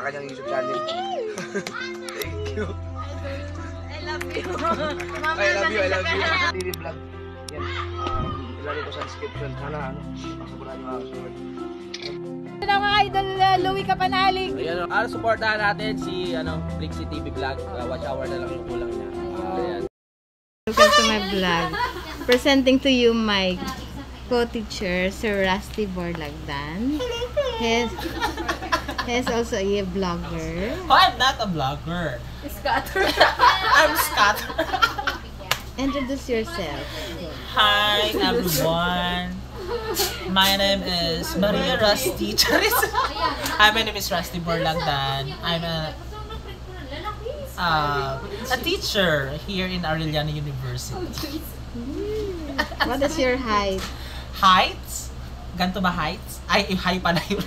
kanyang YouTube channel. Thank you. I love you. I love you, I love you. Daily vlog. Yan. Ilalagay ko sa description. Sana, masuburan nyo ako. Hello mga idol, Louie Kapanalig. Ayan, supportahan natin si Flixie TV Vlog. Watch hour na lang yung kulang niya. Ayan. Welcome to my vlog. Presenting to you my co-teacher, Sir Rusty Borlagdan. He's also a vlogger. Oh, I'm not a vlogger. Scatter. I'm Scatter. Introduce yourself. Hi, everyone. My name is Maria Rusty. Hi, my name is Rusty Borlagdan. I'm a teacher here in Arellano University. What is your height? Heights? Ganto ba heights? Ay, high pa na yun.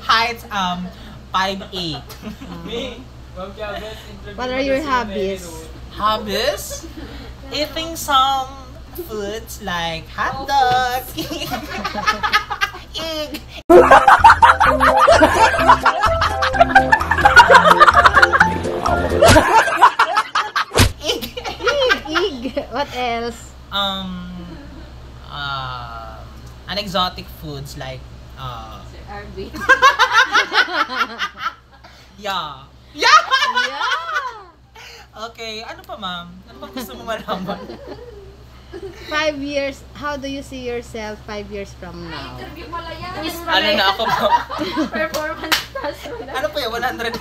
Heights, 5'8". What are your hobbies? Hobbies? Eating some foods like hot dog, egg. Egg. What else? An exotic foods like RB. yeah. Okay, ano pa ma'am? Ano pa gusto mo malaman? 5 years. How do you see yourself 5 years from now? Ano na ako ma'am? Performance task. Ano pa yun? 100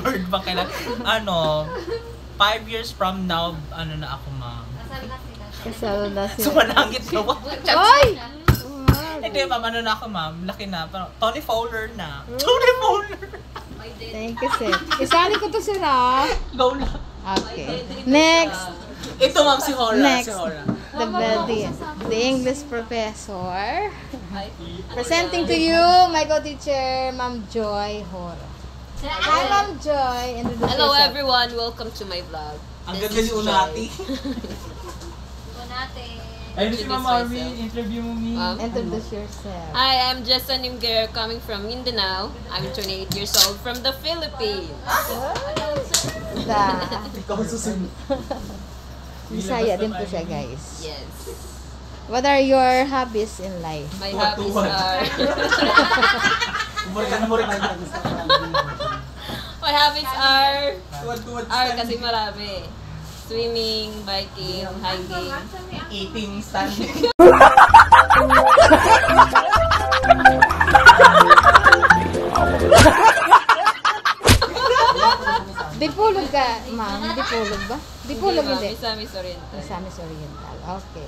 word ba kailan? 5 years from now, ano na ako ma'am? Kasal na siya. Sumalangit na ba? Oy! Hindi ma'am, ano na ako ma'am? Laki na. Tony Fowler na. Tony Fowler! Thank you, sir. Isali ko to, sir, ha? Go na. Okay. Next. Ito ma'am, si Hora. Next. Si Hora. The English professor. Presenting to you, my co-teacher, Ma'am Joy Hora. Hi, Ma'am Joy. Introduce Hello yourself. everyone, welcome to my vlog. Ang This ganda is ni Unati. Ayun si Mama Armin, interview mo me. Introduce yourself. Hi, I'm Jessa Nimger coming from Mindanao. I'm 28 years old from the Philippines. Ikaw susunod. Bisaya din po siya, guys. Yes. What are your hobbies in life? My hobbies are My hobbies are kasi marami. Swimming, biking, hiking. Eating, standing. Dipulog ka, ma'am? Dipulog ba? Dipulog hindi. Misamis Oriental. Misamis Oriental. Okay.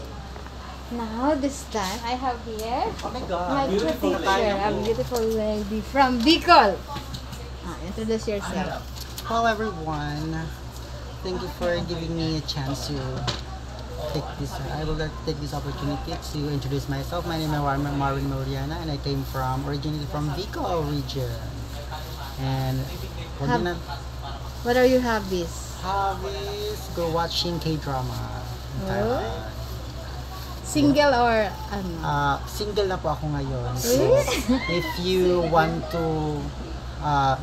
Now, this time, I have here Oh my God. my co-teacher, a beautiful lady from Bicol. Introduce yourself. Hello everyone. Thank you for giving me a chance to take this. I would like to take this opportunity to introduce myself. My name is Marvin Mariana and I came originally from Bicol region. And What are your hobbies? hobbies, go watching K-drama in Thailand. Single or ano? Single na po ako ngayon. So, if you want to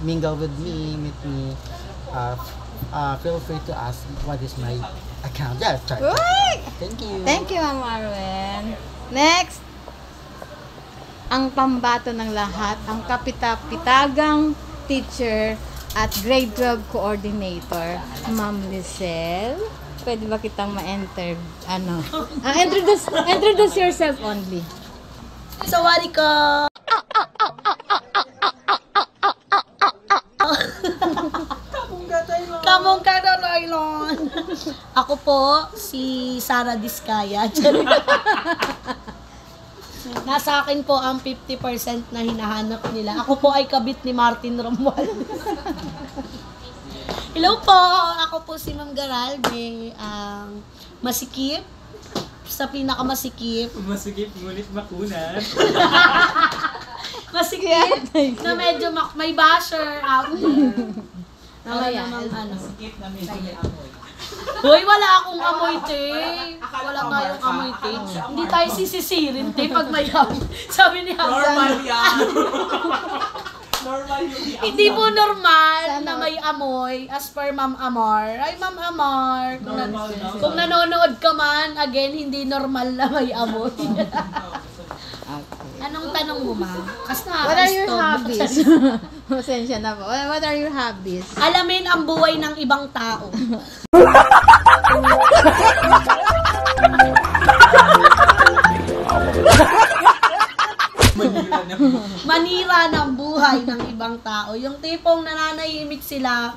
mingle with me, meet me, feel free to ask what is my account. Yeah, try. Thank you. Thank you, Ma'am Arwen. Next, ang pambato ng lahat, ang kapitapitagang teacher at grade 12 coordinator, Ma'am Lizelle. Pwede ba kitang ma-enter? Introduce yourself only. Sawari ka! Kamong ka na, Lailon! Ako po, si Sara Diskaya. Nasa akin po ang 50% na hinahanap nila. Ako po ay kabit ni Martin Romualdez. Hello po! Ako po si Ma'am Garalde. Masikip. Sa pinakamasikip. Masigip, ngunit makunat. Masikip na medyo may basher out there. Mamaya. Masigip na medyo may amoy. Hoy, wala akong amoy, te. Wala tayong amoy, te. Hindi tayo sisisirin, te, pag may amoy. Sabi ni Hasan. Normal yan. Hindi po normal na may amoy as per Ma'am Amar. Ay, Ma'am Amar, kung nanonood ka man, again, hindi normal na may amoy. Anong tanong mo, ma'am? Kasi What are your hobbies? Pasensya na po. What are your hobbies? Alamin ang buhay ng ibang tao. Manira ng buhay ng ibang tao. Yung tipong nananahimik sila,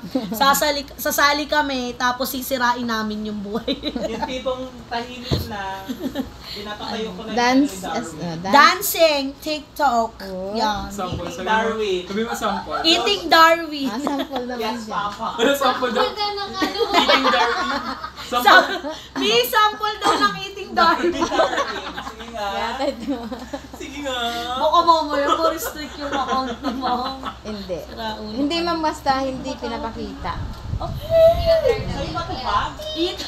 sasali kami, tapos sisirain namin yung buhay. Yung tipong tahimik na, pinapatayo ko na Dance. Dancing, TikTok, Oh. yan. Sample. Eating Darwin. Sabi mo sample. Eating Darwin. Sample naman Yes, siya. Papa. Ano sample daw? Eating Darwin. May sample daw ng Eating Darwin. Sige nga. Yata ito. Sige nga. Baka mamaya po restrict yung account ni ma'am. Hindi. Raulo. Hindi man basta hindi pinapakita. Sa'yo ba ito ba? Eat.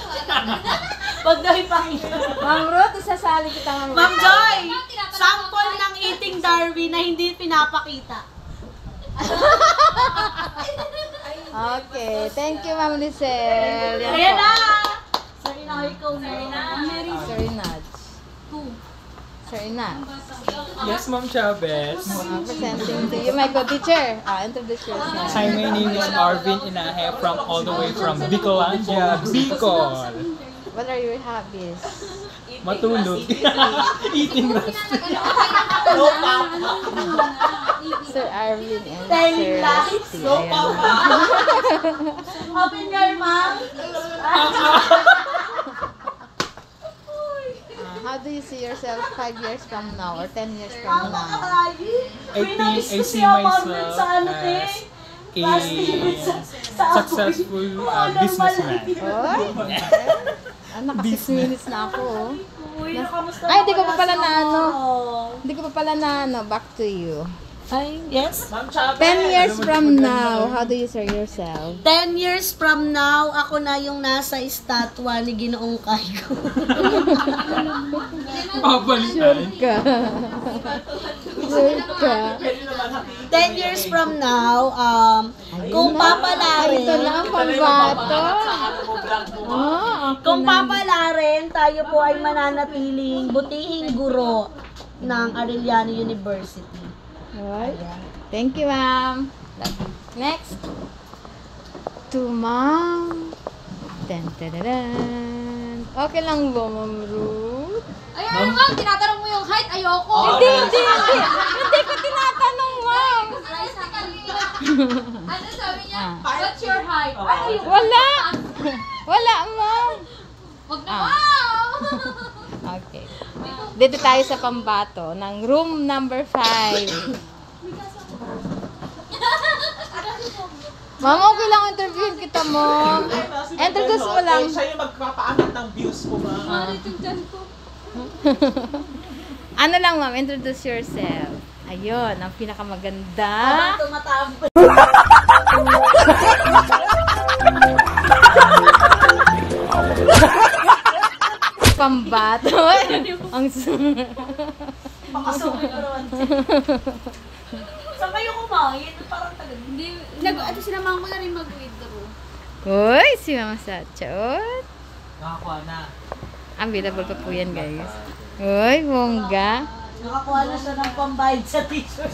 Pag nakipakita. Ma'am Ruth, isasali kita ng Ma'am Joy, sample ng Eating Darwin na hindi pinapakita. Okay. Thank you, Ma'am Lizelle. Yan Ayan po. na! Sorry na, ikaw na. Sir Inad. Sir Inad. Yes, Ma'am Chavez. Presenting to you, my co-teacher. Introduce yourself. Hi, my name is Arvin Inahe from all the way from Bicolandia, Bicol. What are your hobbies? Matulog. Eating rest. Sir Arvin and Telling Sir lies. Rusty. Ayan. Open your mouth. How do you see yourself 5 years from now or 10 years from now? I see myself as a successful businessman. Oh? Naka 6 minutes na ako. Oh. Uy, nakamusta Ay, hindi ko pa pala pala si na ano. mama? Hindi ko pa pala na ano. Back to you. Ay, yes? Ma'am Chavez. 10 years from now, how do you see yourself? 10 years from now, ako na yung nasa estatwa ni Ginoong Kayko. Babalikan. Ka. Sure ka. 10 years from now, kung Ito papalarin, na ang pambato. kung papalarin, tayo po ay mananatiling butihing guro ng Arellano University. Alright. Thank you, ma'am. Next. To ma'am. Tan-tararan. Okay lang ba, Ma'am Ruth? Ayun, ma'am, tinatanong mo yung height, ayoko. Hindi ko tinatanong, ma'am. Ano sabi niya? What's your height? Ay, ayoko. Wala, ma'am. Wag na, wow! Okay. Dito tayo sa pambato ng room number 5. Ma'am, okay lang interviewin kita, ma'am. Introduce mo lang. Siya yung magpapaangat ng views ko, ma'am. Ano lang, ma'am, introduce yourself. Ayun, ang pinakamaganda. Tumatambay. Pambato. Ang Pakasukin ko naman. Saan kayo kumain? Parang tagal. Hindi, ano sinamahan ko na rin mag-withdraw. Uy, si Mama Sachot. Nakakuha na. Available pa po yan, guys. Uy, bongga. Nakakuha na siya ng pambayad sa t-shirt.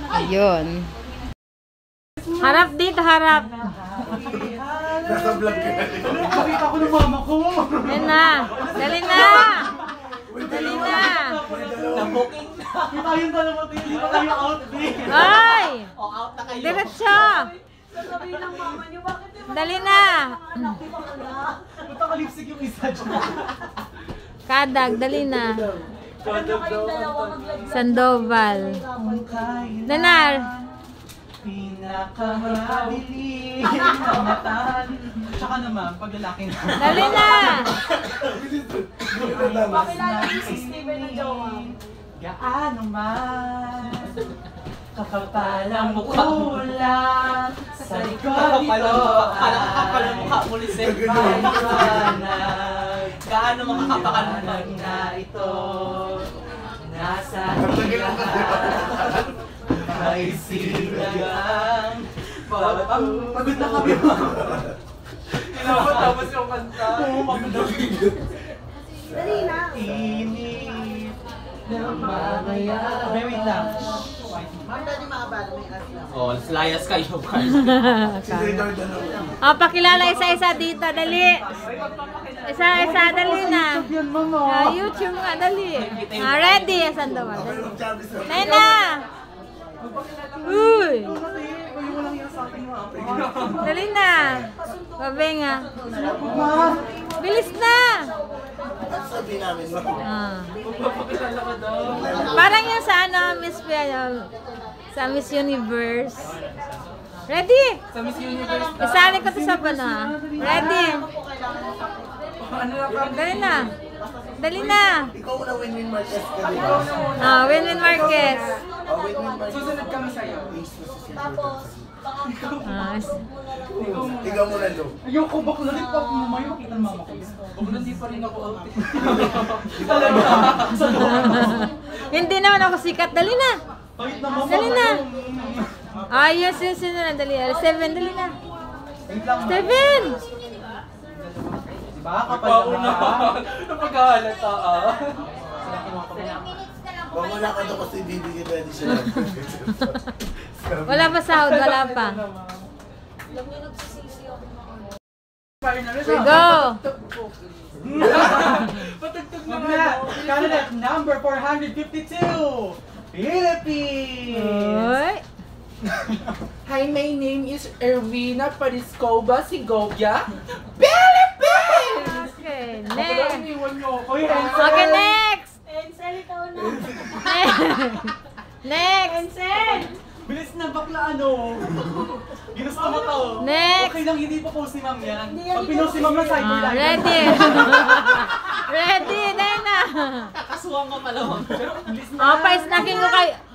Ayun. Harap dito, harap. Nakita ko ng mama ko. Yan na. Dali na. Dali na. Na-booking na. Kita yung dalawa, hindi pa tayo out din. Ay! O, out na kayo. Diretso. Sasabihin ng mama niyo, bakit di ba Dali na. anak di ba wala? Punta ka lipstick yung isa dyan. Kadag, dali na. Ano kayong dalawa maglagay? Sandoval. Nanar. Pinakamadilim na matan. Tsaka naman, pag lalaki na. Dali na. Pakilala niyo si Steven na jowa. Gaano man kakapalang Mukha mo. ulan sa likod ito Kakapal ang mukha mo, Lisel. Gaano makakapakalunag na ito nasa hilaga Ay, sinagang. Pagod na kami. Tapos yung kanta. Pagod na. Dali na. Init na mamaya. Wait lang. Marta, di maabala may asla. Oh, layas kayo, guys. Pakilala isa-isa dito, dali. Isa-isa, dali na. YouTube nga, dali. Ready, Sandoval. Dali na. Uy. Dali na. Babe nga. Bilis na. Parang yung sa sa Miss Universe. Ready? Sa Miss Universe. Isali ko to sa bana. Ready? Dali na. Dali na. Ikaw na Winwin Marquez ka, di Winwin Marquez. Winwin Marquez. Susunod kami sa'yo. Tapos, Ikaw muna, Lo. Ayoko, bakla rin pa mamaya makita ng mama ko. Bakla hindi pa rin ako out. Hindi naman ako sikat. Dali na. Kahit na mama. Dali na. Ayos yun na. Dali. 7, dali na. 7. Diba? Kapag na. Napaghahalata Kung wala ka doon kasi bibigyan pwede sila. Wala pa sahod, wala pa. We go. Patugtog na nga. Candidate number 452. Philippines. Uy. Hi, my name is Erwina Pariscova Segovia. Philippines! Okay, Ako next. iniwan niyo ako. Okay, next. Encel, ikaw na. Next. Bilis na bakla ano. Ginusto mo to. Next. Okay lang, hindi pa post ni ma'am yan. Pag pinost si ma'am ng cyber lang. Ready. Ready, dahil na. Kakasuhan ka pala ma'am. Pero bilis na.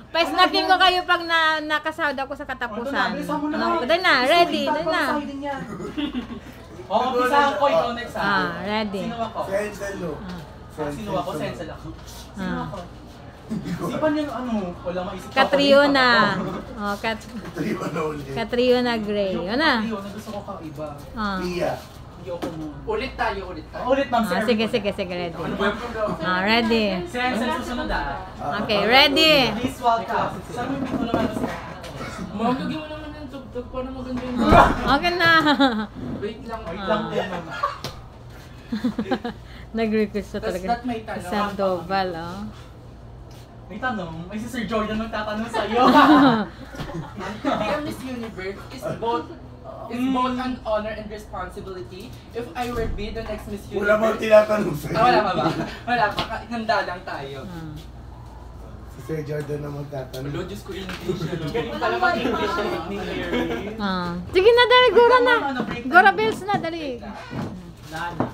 Pa-snacking ko kayo pag nakasahod ako sa katapusan. Dahil na, ready, dahil na. Umpisahan ko, ikaw next ha. Ready. Sino ako? Sensel, Lo. Sino ako? Sensel ako. Sino ako? Isipan yung wala maisip. Catriona. Trio na ulit. Catriona Gray. Yun na. Catriona, gusto ko kang iba. Pia. Hindi ako mo. Ulit tayo. Ulit ma'am, sir. Sige, ready. Ready. Sensel susunod Okay, ready. Please welcome. Saan mo yung naman sir? Ma'am, lagyan mo naman ng tugtog para maganda yung Okay na. Wait lang. Wait lang din ma'am. Nag-request pa talaga. That's not my tanong. Sandoval, oh. May tanong, may si Sir Jordan magtatanong sa'yo. Dear Miss Universe is both an honor and responsibility. If I were be the next Miss Universe. Wala mo tinatanong sa'yo. Wala pa ba? Wala pa. Handa lang tayo. Si Sir Jordan na magtatanong. Hello, Diyos ko English. Galing pala mag-English ni Mary. Sige na, dali. Gora na. Gora bells na, dali. Nana.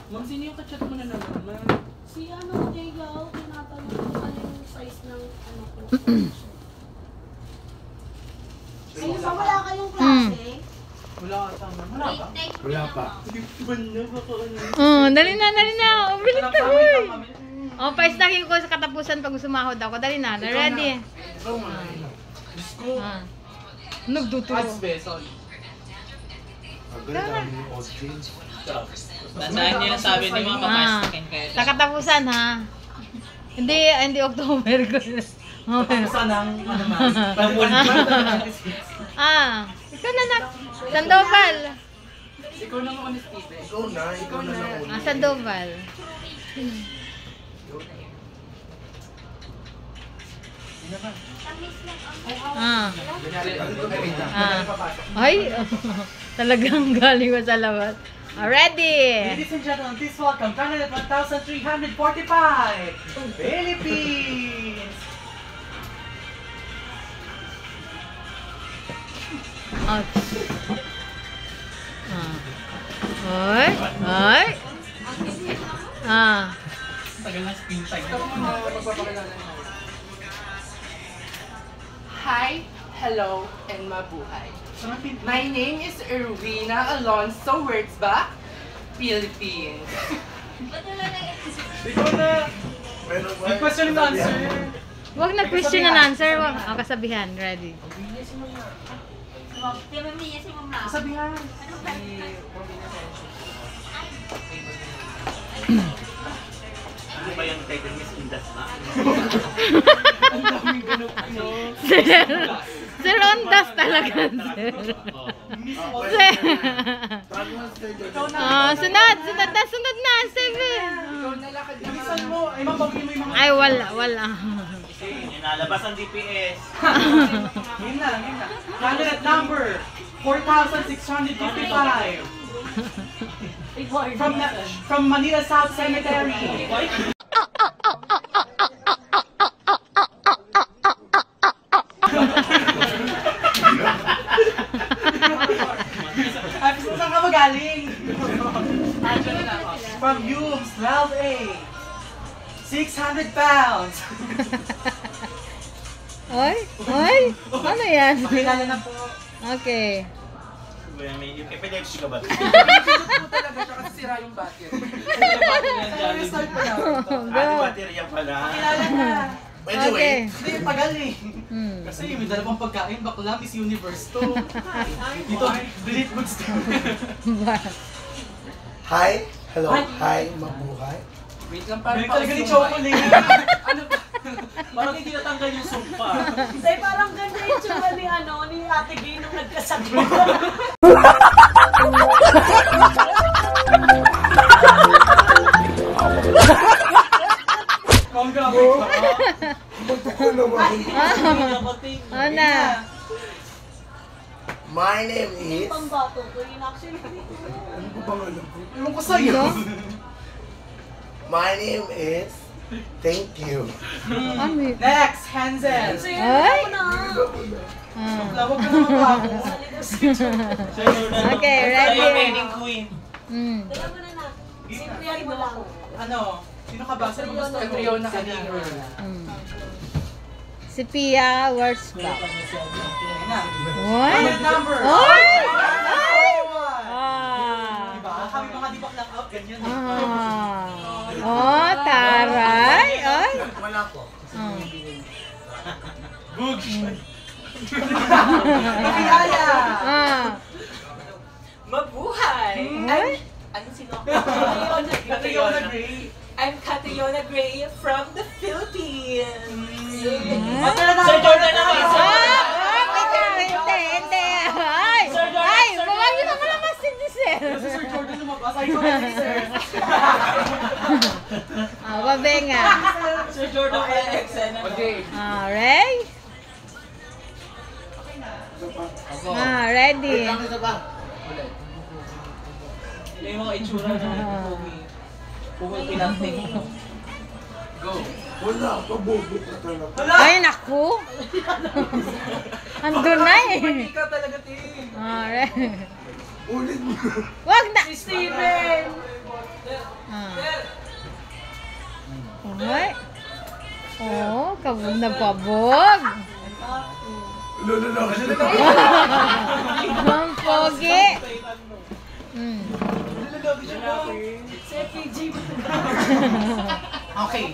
Ma'am, sino yung kachat mo na naman? Ma'am? Si Diego, tinatanong ko ano yung size ng ano ko. Ayun ba, wala kayong klase? Wala ka tama. Wala ba? Wala pa. Dali na. Bilis ka, huy. Pa-snacking ko sa katapusan pag sumahod ako. Dali na. Ready. Diyos ko. Nagduturo. Ads be, sorry. Basahin niyo yung sabi ni mama, pastakin kayo. Sa katapusan, ha? Hindi October ko. Saan ang Ikaw na Sandoval. Ikaw na ako ni Steve. Ikaw na una. Sandoval. Ay, talagang galing ko sa labas. Ready! Ladies and gentlemen, please welcome candidate 1,345, Philippines! Tagal na spin time. Hi, hello, and mabuhay. My name is Erwina Alonso Wurzbach, Philippines. Ikaw na! Meron ba? May question and answer. Wag na question and answer. Wag. Oh, kasabihan. Ready. Sabihan. Ano ba yung title Miss Indas na? Sir Ondas talaga, sir. Sir. Oh, sunod na, Steven. Bilisan mo. Ay, mabagay mo yung mga... Ay, wala. Inalabas ang DPS. Yun na. Candidate number 4,655. From Manila South Cemetery. Saan ka magaling? From Humes, 12A. 600 pounds. Oy? Ano yan? Pakilala na po. Okay. May epilepsy ka ba? Pinunod talaga siya kasi sira yung battery. Restart pa lang. Baterya pala. Pakilala na. Okay. Hindi, pagaling. Kasi may dalawang pagkain, bakla, Miss Universe to. Dito, delete goods to. Hi, hello, hi, mabuhay. Wait lang, parang talaga ni chocolate. Ano ba? Parang hindi natanggal yung sumpa. Say, parang ganda yung tsura ni, ni Ate Gay nung nagkasakit. Ana. My name is... Pambato ko yun actually. Ano ba pangalan ko? Ewan ko sa'yo. My name is... Thank you. Next, Hansel. Ay? Lawag ka naman ba ako? Okay, ready. Wedding queen. Dala mo na na. Simple mo lang. Ano? Sino ka ba? Sino gusto? Catriona kanina. Si Pia Wurzbach. Ayan na. Oy? Candidate number. Oy! Diba? Kami mga di baklang out, ganyan. Oh, taray. Ay. Wala po. Pakilala. Mabuhay! Ay. Ano sino? Catriona Gray. I'm Catriona Gray from the Philippines. Sir Jordan na kayo. Hindi. Ay, bawal yun naman naman si Sir. Kasi Sir Jordan lumabas. Ay, sorry, sir. Babenga. Sir Jordan kaya eksena. Okay. Ray? Ready. Yung mga itsura na Pumi pinanting. Go. Wala, pabobo ka talaga. Ay, naku. Andun na eh. Ikaw talaga, Tim. Ulit mo. Wag na. Si Steven! Ay. Oh, kabog na pabog. Lolo. Ang pogi. Okay.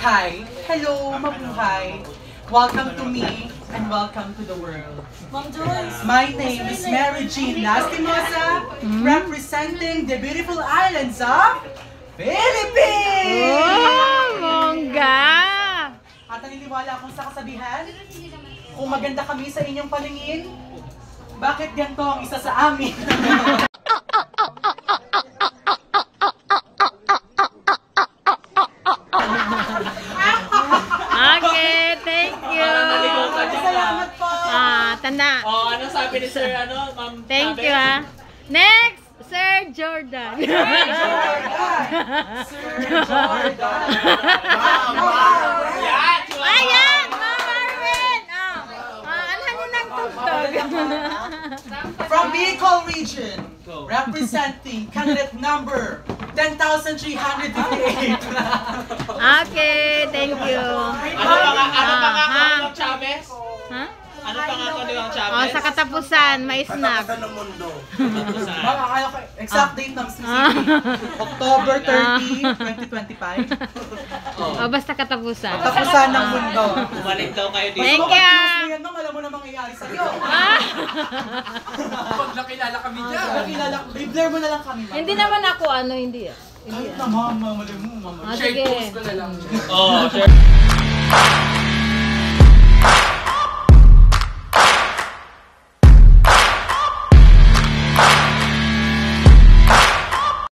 Hi. Hello, mabuhay. Welcome to me and welcome to the world. Ma'am Joyce! My name is Mary Jean Lastimosa, representing the beautiful islands of Philippines! Oh, bongga. At naniniwala akong sa kasabihan, kung maganda kami sa inyong paningin, bakit ganito ang isa sa amin? Okay, thank you. Salamat po! Tanda. Oh, ano sabi ni Sir, Ma'am? Thank you, Next, Sir Jordan. Sir Jordan! Ayan, Ma'am Marvin. Anhan nyo ng tugtog. From Bicol Region, representing candidate number 10,358. Okay, thank you. Ano pa nga, Chavez? Ha? Ano pangako ni Mang Chavez? Oh, sa katapusan, may snack. Katapusan ng mundo. Baka kaya ko, exact date ng specific. October 30, 2025. Oh, basta katapusan. Katapusan ng mundo. Bumalik daw kayo dito. Thank you! Mo yan, ma'am, alam mo na mangyayari sa'yo. Pag nakilala kami dyan. Nakilala, i-blur mo na lang kami. ma'am. Hindi naman ako, hindi. Kahit na, ma'am, mamali mo, ma'am. Ah, Share sige. post ko na lang. Oh, sure.